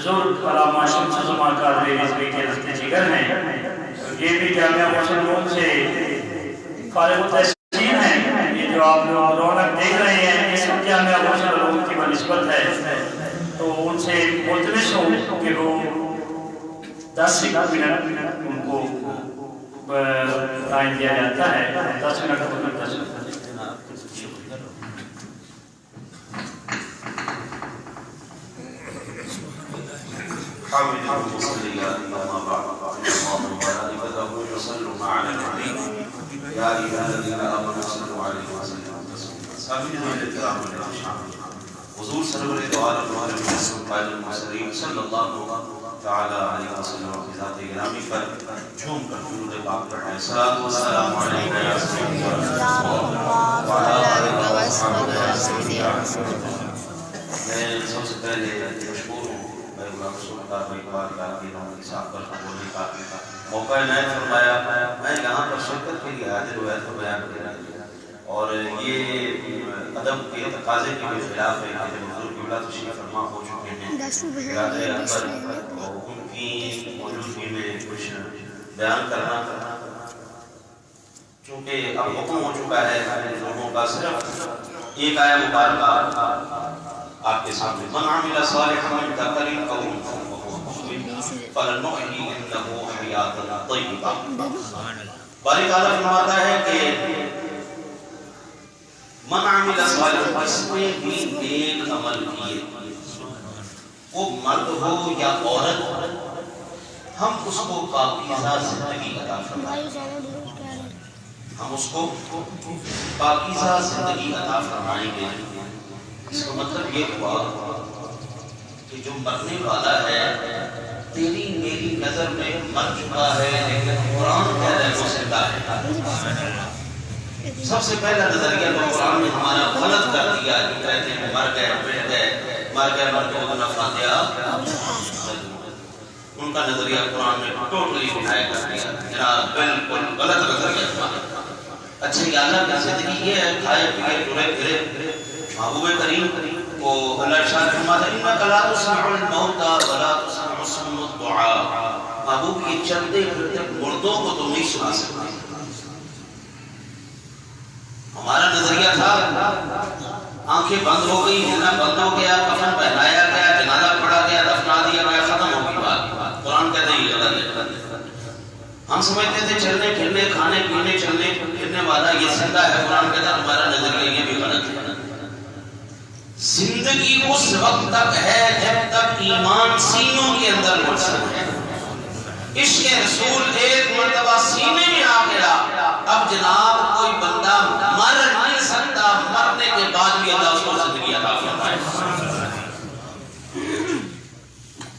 بزرگ علامہ شمس الزمان قادری رضوی کے دست جگر ہیں. یہ بھی جامعہ محسن روم سے فارغ التحصیل ہیں. یہ جو آپ لوگ رونق دیکھ رہے ہیں اس وقت جامعہ محسن روم کی بنسبت ہے. تو ان سے ملتمس ہوں کہ وہ 10 منٹ ان کو ٹائم دیا جاتا ہے. 10 منٹ کو 10 منٹ. حامد المصلي أما بعد فإن الله وملائكته يصلون على النبي يا أيها الذين آمنوا صلوا عليه وسلموا تسليما. سامعين الكرام والمشاهدين حضور سرور دو عالم والمسلم قائد المرسلین صلی اللہ تعالی علیہ وسلم کی ذات گرامی پر جھوم کر درود پاک پڑھیں. صلاۃ والسلام علیکم یا سیدی وعلی آلہ وصحبہ یا رسول اللہ. میں سب سے پہلے مشکور ہوں غلام رسول اللہ بھائی بارگاہ کی نام صاحب پر بولنے کا موقع عنایت فرمایا. میں یہاں پر شرکت کے لیے حاضر ہوا تو بیان کر رہا ہوں اور یہ ادب کے تقاضے کے خلاف ہے کہ حضور قبلہ تشریف فرما ہو چکے ہیں. ارادہ اکبر ان کی موجودگی میں کچھ بیان کرنا چونکہ اب حکم ہو چکا ہے لوگوں کا. صرف ایک آیہ مبارکہ آپ کے سامنے من عمل صالحا من ذکر او انثى وهو مؤمن فلنحيينه حیاتا طیبہ. باری تعالیٰ فرماتا ہے کہ من عمل صالحا جس نے بھی نیک عمل کیے وہ مرد ہو یا عورت ہم اس کو پاکیزہ زندگی عطا فرمائیں. ہم اس کو پاکیزہ زندگی عطا فرمائیں گے. اس کا مطلب یہ ہوا کہ جو مرنے والا ہے تیری میری نظر میں مر چکا ہے لیکن قرآن کہہ رہا ہے وہ زندہ ہے. سب سے پہلا نظریہ تو قرآن نے ہمارا غلط کر دیا کہ کہتے ہیں مر گئے مٹ گئے مر گئے مر گئے وہ فاتحہ. ان کا نظریہ قرآن نے ٹوٹلی ڈینائی کر دیا. جناب بالکل غلط نظریہ ہمارا. اچھا یہ اللہ کی زندگی یہ ہے کھائے پیے ٹرے پھرے. محبوب کریم کو اللہ ارشاد فرماتا ہے انک لا تسمع الموتى ولا تسمع الصم الدعاء. محبوب یہ چلتے پھرتے مردوں کو تو نہیں سنا سکتے. ہمارا نظریہ تھا آنکھیں بند ہو گئی ہلنا بند ہو گیا کفن پہنایا گیا جنازہ پڑھا گیا دفنا دیا گیا ختم ہو گئی بات. قرآن کہتے ہیں یہ غلط ہے. ہم سمجھتے تھے چلنے پھرنے کھانے پینے چلنے پھرنے والا یہ زندہ ہے. قرآن کہتا ہے تمہارا نظریہ یہ بھی غلط ہے. زندگی اس وقت تک ہے جب تک ایمان سینوں کے اندر مرسل ہے. عشق رسول ایک مرتبہ سینے میں آ گیا اب جناب کوئی بندہ مر نہیں سکتا. مرنے کے بعد بھی اللہ اس کو زندگی عطا فرمائے.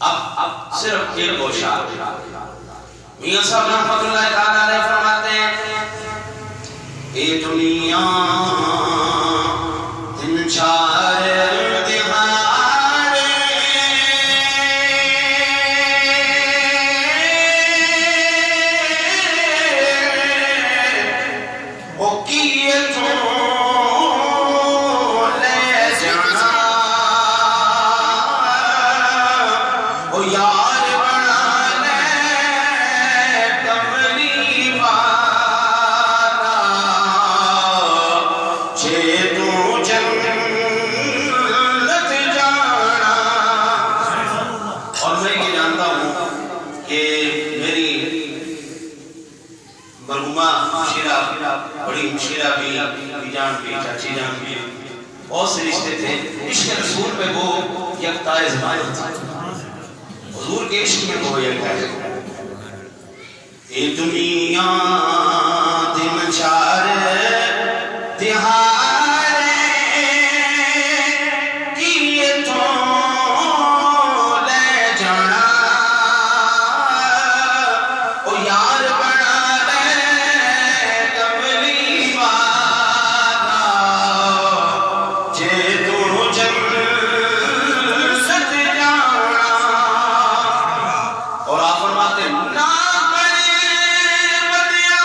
اب صرف ایک گوشہ میاں صاحب رحمۃ اللہ تعالی علیہ فرماتے ہیں اے دنیا دن چار بہت سے رشتے تھے. عشق رسول پہ وہ یکتائے زمانہ تھا. حضور کے عشق میں وہ یکتائے اے دنیا دن چار تہارے کیے تو لے جانا او یار بنا لے کملی والا جے تو جنت ست جانا. اور آپ فرماتے نا کرے بدیا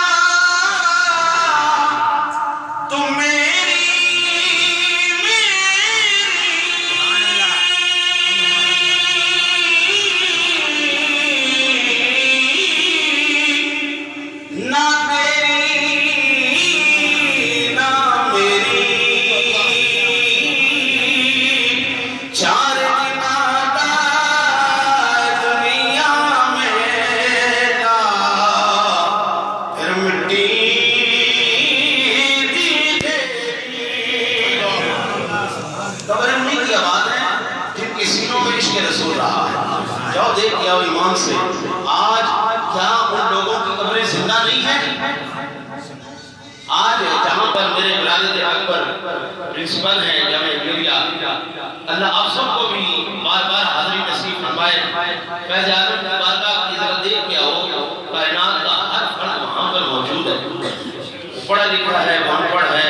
میں عشق رسول رہا ہے. جاؤ دیکھ کے آؤ ایمان سے. آج کیا ان لوگوں کی قبریں زندہ نہیں ہیں؟ آج جہاں پر میرے ولادت اکبر پرنسپل ہیں جامعہ ملیہ، اللہ آپ سب کو بھی بار بار حاضری نصیب فرمائے. فیض اعظم کی بارگاہ کی ذرا دیکھ کے آؤ، کائنات کا ہر فرد وہاں پر موجود ہے. پڑھا لکھا ہے، وہ ان پڑھ ہے،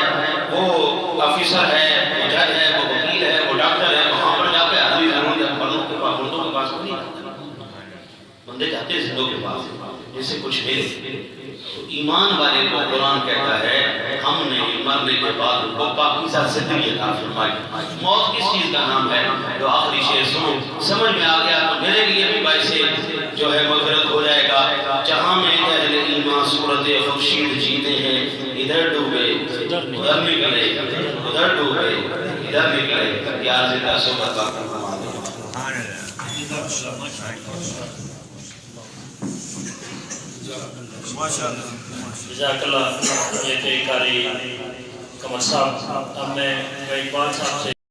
وہ آفیسر ہے، وہ جج ہے، وہ وکیل ہے، وہ ڈاکٹر ہے. وہاں پر جا کے حاضری ضرور ہے. مردوں کے پاس نہیں بندے جاتے ہیں زندوں کے پاس جیسے کچھ ملے. تو ایمان والے کو قرآن کہتا ہے ہم نے مرنے کے بعد کو پاکیزہ زندگی عطا فرمائی. موت کس چیز کا نام ہے؟ جو آخری شعر سنو سمجھ میں آ گیا تو میرے لیے بھی باعث جو ہے مغفرت ہو جائے گا. جہاں میں اہل ایمان صورت خورشید جیتے ہیں، ادھر ڈوبے ادھر نکلے، ادھر ڈوبے ادھر نکلے. یار زندہ صحبت کا جزاک اللہ. یہ کہ قاری قمر صاحب، ہم نے کئی بار صاحب سے